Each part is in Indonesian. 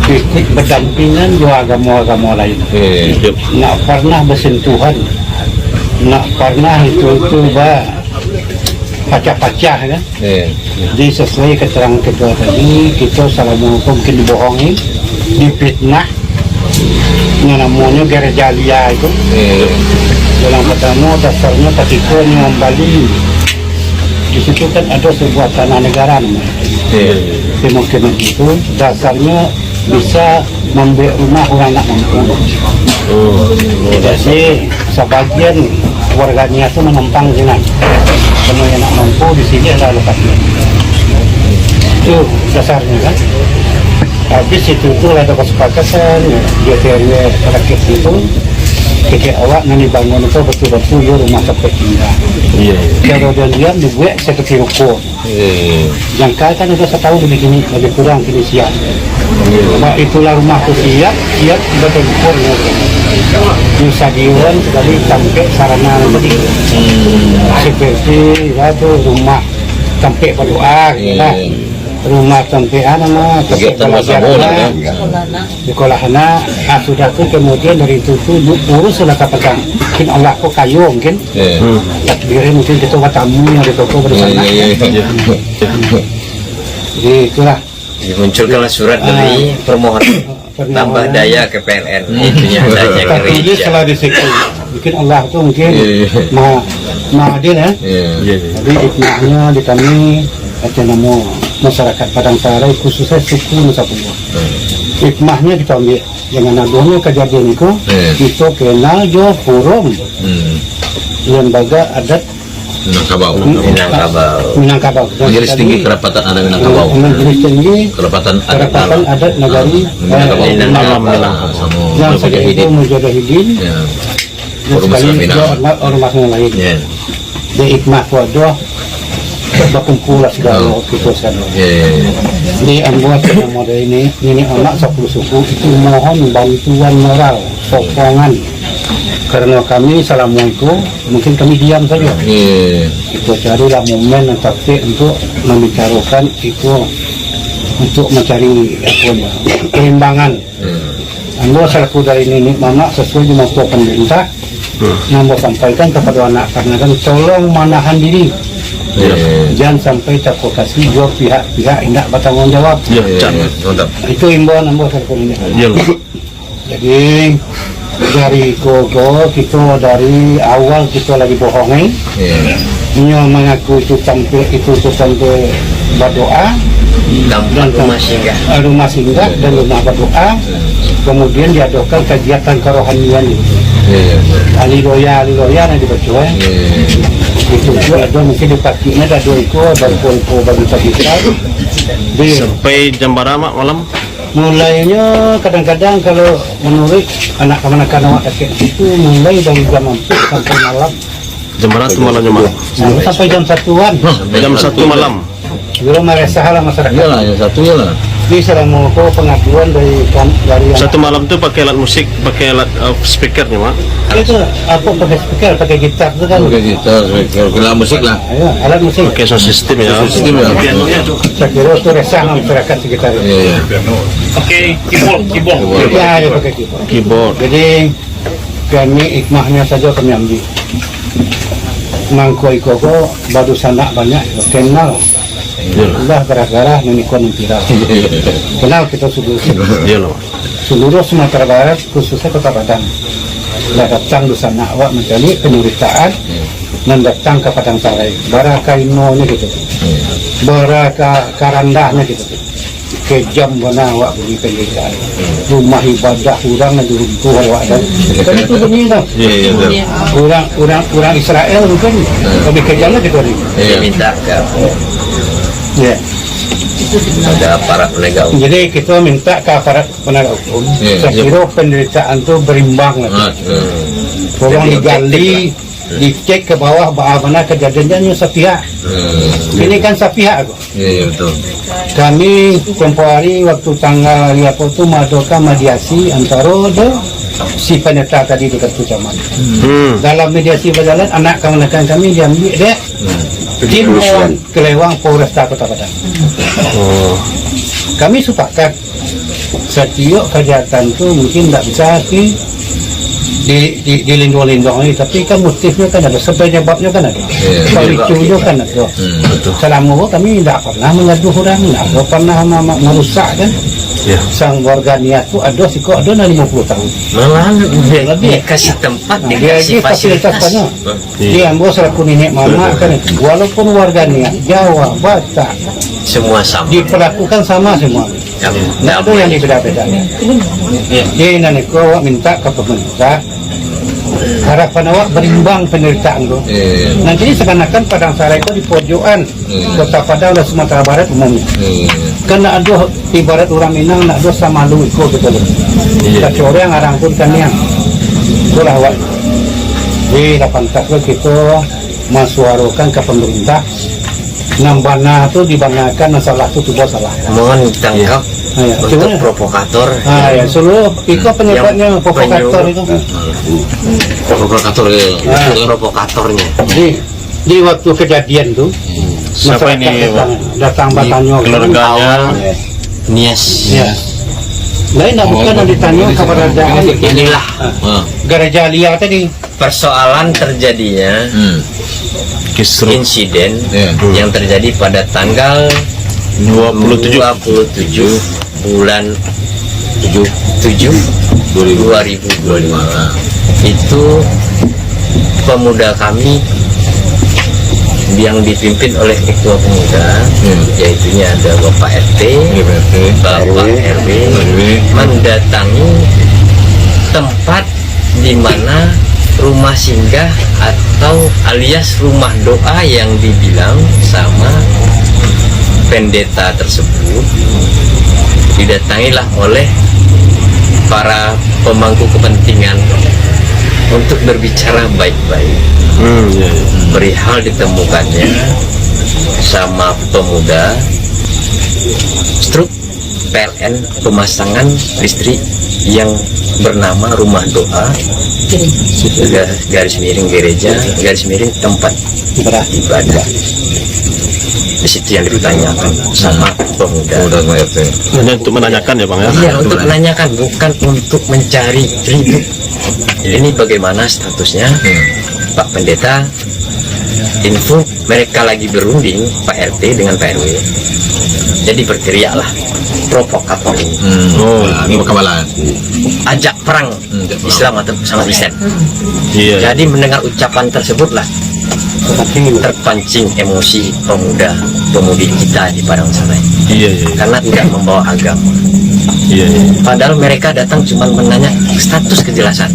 Kritik berdampingan juga agama-agama lain. Nggak pernah bersentuhan, nggak pernah itu pacah-pacah kan. Jadi sesuai keterangan ketua tadi, kita salah mungkin dibohongi, difitnah, yang namanya gerejalia itu. Yang pertama dasarnya ketika Bali, di situ kan ada sebuah tanah negara namanya. Kemungkinan itu dasarnya bisa membeli rumah orang nak mampu. Jadi sebagian warganya itu menempang di sini. Kalau yang nak mampu di sini adalah lokasinya. Itu dasarnya kan. Habis itu ada kesepakatan DPRD rakyat itu. Ketika awak nanti bangun itu betul-betul ya rumah sampai tinggal. Kalau dia dibuat seperti ruko. Jangka kan udah setahun lebih kurang kini siap. Itulah rumah tu siap betul-betul. Stadion sekali sampai sarana tadi. Seperti itu rumah sampai berdoa. Rumah sampai sekolah anak sudah tu kemudian dari itu urus sudah katakan mungkin Allah kok kayu mungkin takdirnya mungkin kita buat tamu yang di toko bersama jadi itulah dimunculkanlah surat dari permohonan tambah daya ke PLN intinya daya ke ini setelah disitu mungkin Allah tu mungkin maha adil ya jadi hikmahnya di kami ada nama masyarakat Padang Sarai khususnya suku Nusa Penua. Hikmahnya kita ambil jangan adanya kejadian itu kita kenal jo forum lembaga adat Minangkabau. Majelis Tinggi Kerapatan Adat Minangkabau. Majelis Tinggi Kerapatan Adat Nagari yang saya itu Mujahidin sekali ormas lain. Di hikmah wadah berkumpul segala kita sekarang. Di anggota model ini anak 10 suku itu mohon bantuan moral, sokongan. Karena kami assalamualaikum, mungkin kami diam saja. Kita carilah momen yang tepat untuk membicarakan itu, untuk mencari keimbangan. Anggota selaku dari ini mama sesuai dengan pemerintah, nambah sampaikan kepada anak karena kan tolong menahan diri. Jangan sampai terprovokasi dua pihak tidak bertanggung jawab. Itu imbauan nambah selaku ini. Jadi dari Gogo kita dari awal kita lagi bohongi. Dia mengaku itu sampai berdoa dan rumah singgah dan rumah berdoa. Kemudian diadakan kegiatan kerohanian itu. Aliloya yang dibaca. Itu ada mungkin dipakinya ada dua itu berkumpul bagi kita. Sampai jam berapa malam? Mulainya kadang-kadang kalau menurut anak kanak-kanak itu mulai dari jam 4 sampai malam. Jam berapa malamnya malam? Sampai jam 1-an. Jam 1 malam. Belum meresahlah masyarakat. Iyalah, yang satu iyalah. Jadi selama pengaduan dari satu malam tuh pakai alat musik, pakai alat speakernya mak? Itu apa pakai speaker, pakai gitar itu kan? Pakai gitar, alat musik lah. Ayo, alat musik. Pakai sound system ya. Sistem ya. Saya kira itu resah masyarakat sekitar. Oke, keyboard. Ya, pakai keyboard. Jadi kami hikmahnya saja kami ambil. Mangko ikoko badu sanak banyak kenal. Udah gara-gara menikah viral. Kenal kita seluruh Sumatera Barat khususnya Kota Padang. Sudah datang di sana awak mencari penderitaan dan datang ke Padang Sarai. Baraka inonya gitu, baraka karandahnya gitu. Kejam mana awak beli penderitaan. Rumah ibadah kurang dan runtuh awak dan. Kan itu begini dah. Kurang Israel mungkin lebih kejamnya gitu nih. Minta ke ada aparat penegak hukum. Jadi kita minta ke aparat penegak hukum. Saya kira penderitaan itu berimbang lah. Tolong digali, dicek ke bawah mana kejadiannya sepihak. Ini kan sepihak kok. Iya betul. Kami tempoh hari waktu tanggal 5 itu melakukan mediasi antara si penyerta tadi dekat Kucaman. Dalam mediasi berjalan anak kawan-kawan kami diambil deh. Timbuan Kelewang Polresta Kota Padang. Kami sepakat setiap kejahatan itu mungkin tidak bisa dilindung-lindungi, tapi kan motifnya kan ada, sebabnya kan ada, pemicunya kan ada. Selama kami tidak pernah mengaduh orang, tidak pernah merusak kan. Sang warga niat itu ada sih kok ada 50 tahun. Malahan dikasih tempat, dikasih fasilitas. Dia ambil selaku nenek mama kan, walaupun warga niat Jawa, Batak, semua sama. diperlakukan sama semua. Tidak ada yang dibeda-bedakan. Jadi nanti awak minta ke pemerintah, harapan awak berimbang penderitaan tu. Nanti seakan-akan Padang Sarai itu di pojokan Kota Padang dan Sumatera Barat umumnya. Karena ada ibarat orang Minang, nak ada sama lu ikut betul. Kecuali yang orang pun kan yang itulah awak. Jadi pantas kita masuarakan ke pemerintah. Nambana itu dibanggakan masalah itu salah. Mohon ditangkap untuk provokator. Ya, seluruh itu penyebabnya provokator itu. Provokator ya. Provokatornya. Di waktu kejadian tuh, Siapa ini, datang bertanya keluarganya? Nias. Ya. Lain bukan yang ditanya keberadaan Inilah gereja Lia tadi. persoalan terjadinya insiden yang terjadi pada tanggal 27 bulan 7 2025. Itu pemuda kami yang dipimpin oleh ketua pemuda, yaitunya ada Bapak RT, Bapak RW, mendatangi tempat di mana rumah singgah atau alias rumah doa yang dibilang sama pendeta tersebut. Didatangilah oleh para pemangku kepentingan untuk berbicara baik-baik perihal ditemukannya sama pemuda struk PLN pemasangan listrik yang bernama rumah doa garis miring gereja garis miring tempat ibadah. Di situ yang ditanyakan sama pemuda. Hanya untuk menanyakan ya Bang ya? Iya, untuk menanyakan, bukan untuk mencari ribut. Ini bagaimana statusnya Pak Pendeta? Info mereka lagi berunding Pak RT dengan Pak RW. Jadi berteriaklah provokator ini. Ini pekabalan. Ajak perang Islam atau sama Kristen. Iya. Jadi mendengar ucapan tersebutlah terpancing emosi pemudi kita di Padang Sarai. Karena tidak membawa agama. Padahal mereka datang cuma menanya status kejelasan.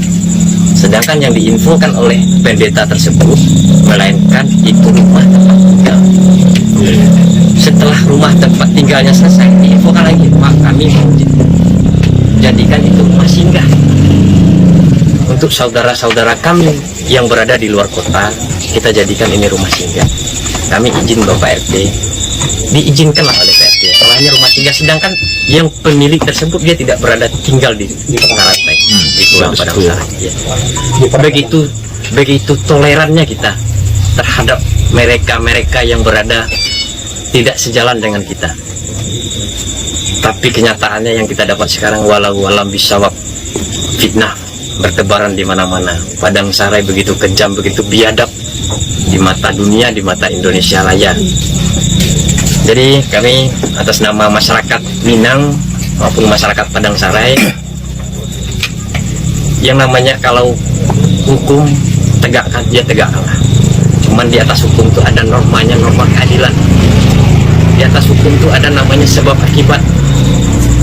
Sedangkan yang diinfokan oleh pendeta tersebut melainkan itu rumah tempat tinggal. Setelah rumah tempat tinggalnya selesai, diinfokan lagi, Pak, kami jadikan itu rumah singgah untuk saudara-saudara kami yang berada di luar kota. Kita jadikan ini rumah singgah. Kami izin Bapak RT, diizinkanlah oleh Pak RT hanya rumah singgah. Sedangkan yang pemilik tersebut dia tidak berada tinggal di Karatai, di Kelurahan Padang Sarai. Begitu tolerannya kita terhadap mereka yang berada tidak sejalan dengan kita. Tapi kenyataannya yang kita dapat sekarang, walau alam bisawab, fitnah bertebaran di mana-mana. Padang Sarai begitu kejam, begitu biadab di mata dunia, di mata Indonesia Raya. Jadi kami atas nama masyarakat Minang maupun masyarakat Padang Sarai, yang namanya kalau hukum tegakkan, dia tegakkanlah. Cuman di atas hukum itu ada normanya, norma keadilan. Di atas hukum itu ada namanya sebab akibat.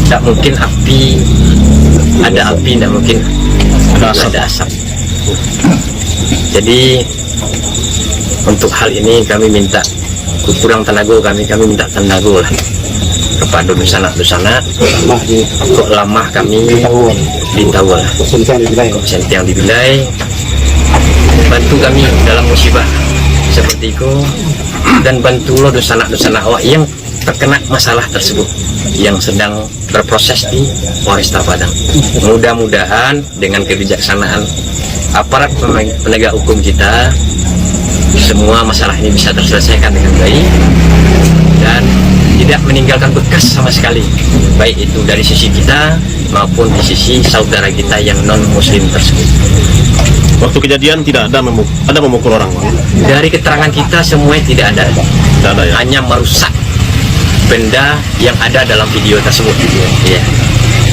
Tidak mungkin ada api, tidak mungkin ada asap. Jadi untuk hal ini kami minta kurang tenaga, kami minta tenaga lah kepada dusana kok lama kami ditahu lah sentiang dibilai, bantu kami dalam musibah seperti itu, dan bantu lo dusana awak yang terkena masalah tersebut yang sedang berproses di Polresta Padang. Mudah-mudahan dengan kebijaksanaan aparat penegak hukum kita, semua masalah ini bisa terselesaikan dengan baik dan tidak meninggalkan bekas sama sekali, baik itu dari sisi kita maupun di sisi saudara kita yang non muslim tersebut. Waktu kejadian tidak ada memukul orang, Bang? Dari keterangan kita semuanya tidak ada, ya? hanya merusak benda yang ada dalam video tersebut. Ya.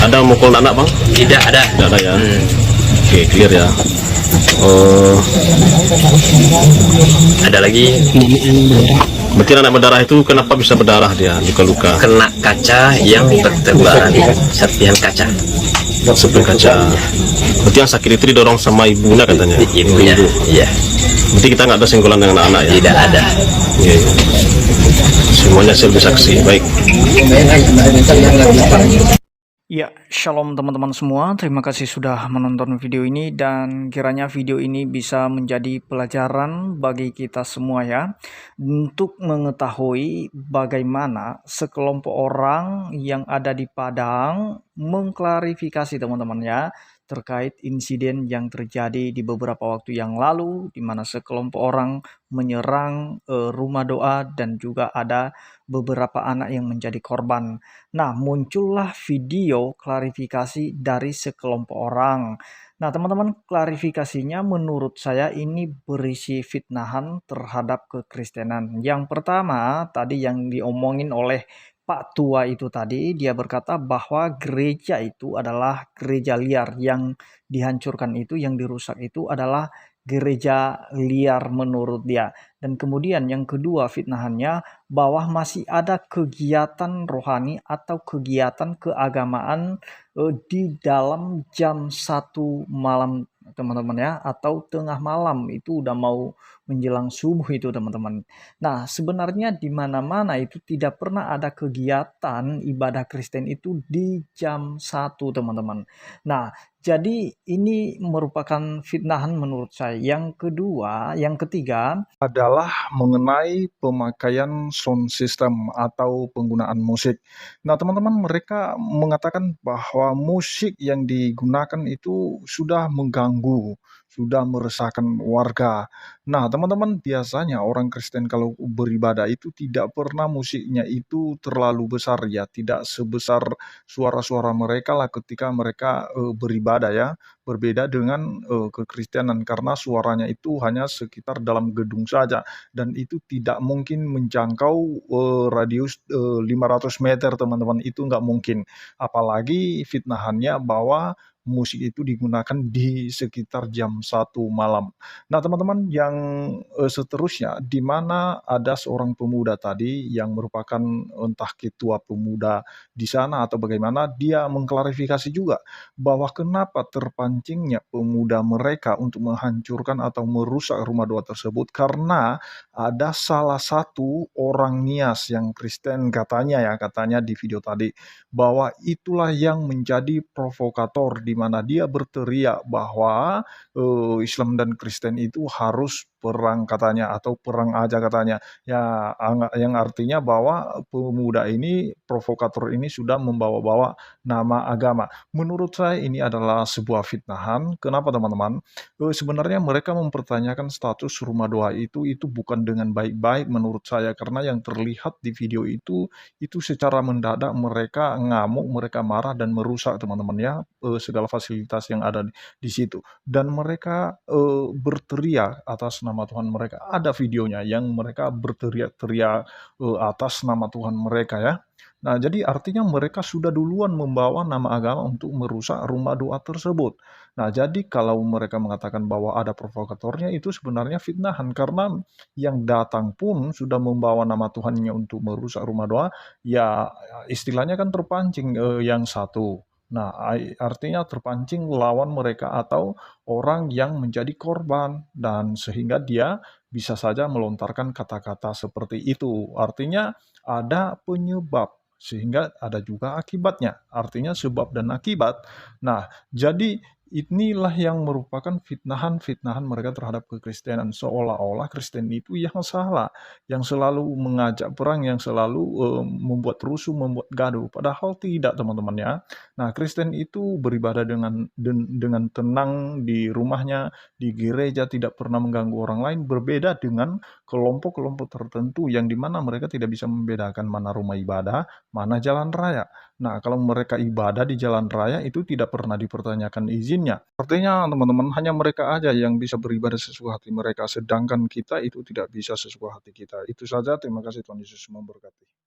Ada memukul anak, Bang? Tidak ada. Tidak ada ya. Oke, clear ya. Ada lagi. Berarti anak berdarah itu kenapa bisa berdarah dia, luka-luka? Kena kaca yang bertebaran, serpihan kaca. Serpihan kaca. Berarti yang sakit itu didorong sama ibunya katanya? Ibunya, iya. Berarti kita nggak ada senggolan dengan anak ya? Tidak ada. Iya. Semuanya selfie saksi, baik. Ya, shalom teman-teman semua. Terima kasih sudah menonton video ini dan kiranya video ini bisa menjadi pelajaran bagi kita semua ya, untuk mengetahui bagaimana sekelompok orang yang ada di Padang mengklarifikasi teman-teman ya, terkait insiden yang terjadi di beberapa waktu yang lalu di mana sekelompok orang menyerang rumah doa dan juga ada beberapa anak yang menjadi korban. Nah, muncullah video klarifikasi dari sekelompok orang. Nah, teman-teman, klarifikasinya menurut saya ini berisi fitnahan terhadap kekristenan. Yang pertama, tadi yang diomongin oleh Pak Tua itu tadi, dia berkata bahwa gereja itu adalah gereja liar, yang dihancurkan itu, yang dirusak itu adalah gereja liar menurut dia. Dan kemudian yang kedua fitnahannya, bahwa masih ada kegiatan rohani atau kegiatan keagamaan di dalam jam 1 malam teman-teman ya, atau tengah malam, itu udah mau menjelang subuh itu teman-teman. Nah, sebenarnya di mana-mana itu tidak pernah ada kegiatan ibadah Kristen itu di jam 1 teman-teman. Nah, jadi ini merupakan fitnahan menurut saya. Yang kedua, yang ketiga adalah mengenai pemakaian sound system atau penggunaan musik. Nah, teman-teman, mereka mengatakan bahwa musik yang digunakan itu sudah mengganggu, sudah meresahkan warga. Nah, teman-teman, biasanya orang Kristen kalau beribadah itu tidak pernah musiknya itu terlalu besar ya, tidak sebesar suara-suara mereka lah ketika mereka beribadah ya. Berbeda dengan kekristenan karena suaranya itu hanya sekitar dalam gedung saja dan itu tidak mungkin menjangkau radius 500 meter teman-teman, itu nggak mungkin. Apalagi fitnahannya bahwa musik itu digunakan di sekitar jam 1 malam. Nah, teman-teman, yang seterusnya di mana ada seorang pemuda tadi yang merupakan entah ketua pemuda di sana atau bagaimana, dia mengklarifikasi juga bahwa kenapa terpancingnya pemuda mereka untuk menghancurkan atau merusak rumah doa tersebut, karena ada salah satu orang Nias yang Kristen katanya di video tadi, bahwa itulah yang menjadi provokator di mana dia berteriak bahwa Islam dan Kristen itu harus perang katanya, atau perang aja katanya. Ya, yang artinya bahwa pemuda ini, provokator ini sudah membawa-bawa nama agama. Menurut saya ini adalah sebuah fitnahan. Kenapa teman-teman? Sebenarnya mereka mempertanyakan status rumah doa itu bukan dengan baik-baik menurut saya, karena yang terlihat di video itu secara mendadak mereka ngamuk, mereka marah dan merusak teman-teman ya, segala fasilitas yang ada di situ. Dan mereka berteriak atas nama Tuhan mereka. Ada videonya yang mereka berteriak-teriak atas nama Tuhan mereka ya. Nah, jadi artinya mereka sudah duluan membawa nama agama untuk merusak rumah doa tersebut. Nah, jadi kalau mereka mengatakan bahwa ada provokatornya, itu sebenarnya fitnahan, karena yang datang pun sudah membawa nama Tuhannya untuk merusak rumah doa, ya istilahnya kan terpancing yang satu. Nah, artinya terpancing lawan mereka atau orang yang menjadi korban, dan sehingga dia bisa saja melontarkan kata-kata seperti itu. Artinya ada penyebab, sehingga ada juga akibatnya. Artinya sebab dan akibat. Nah, jadi inilah yang merupakan fitnahan-fitnahan mereka terhadap kekristenan, seolah-olah Kristen itu yang salah, yang selalu mengajak perang, yang selalu membuat rusuh, membuat gaduh. Padahal tidak, teman-teman ya. Nah, Kristen itu beribadah dengan tenang di rumahnya, di gereja, tidak pernah mengganggu orang lain, berbeda dengan kelompok-kelompok tertentu yang dimana mereka tidak bisa membedakan mana rumah ibadah, mana jalan raya. Nah, kalau mereka ibadah di jalan raya itu tidak pernah dipertanyakan izinnya. Artinya, teman-teman, hanya mereka aja yang bisa beribadah sesuai hati mereka, sedangkan kita itu tidak bisa sesuai hati kita. Itu saja, terima kasih, Tuhan Yesus memberkati.